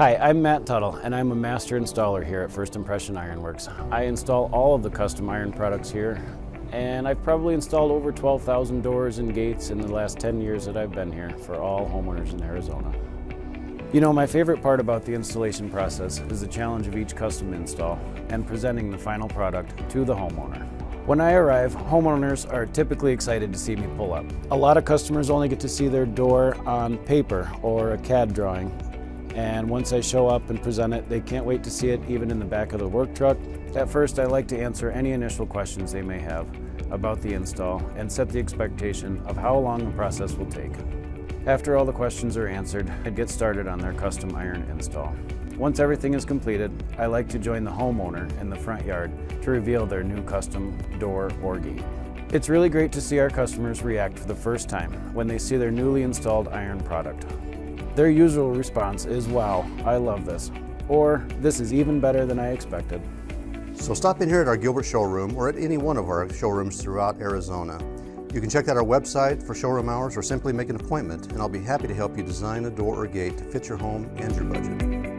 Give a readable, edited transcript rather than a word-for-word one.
Hi, I'm Matt Tuttle, and I'm a master installer here at First Impression Ironworks. I install all of the custom iron products here, and I've probably installed over 12,000 doors and gates in the last 10 years that I've been here for all homeowners in Arizona. You know, my favorite part about the installation process is the challenge of each custom install and presenting the final product to the homeowner. When I arrive, homeowners are typically excited to see me pull up. A lot of customers only get to see their door on paper or a CAD drawing. And once I show up and present it, they can't wait to see it even in the back of the work truck. At first, I like to answer any initial questions they may have about the install and set the expectation of how long the process will take. After all the questions are answered, I get started on their custom iron install. Once everything is completed, I like to join the homeowner in the front yard to reveal their new custom door or gate. It's really great to see our customers react for the first time when they see their newly installed iron product. Their usual response is, "Wow, I love this," or "This is even better than I expected." So stop in here at our Gilbert showroom or at any one of our showrooms throughout Arizona. You can check out our website for showroom hours or simply make an appointment, and I'll be happy to help you design a door or gate to fit your home and your budget.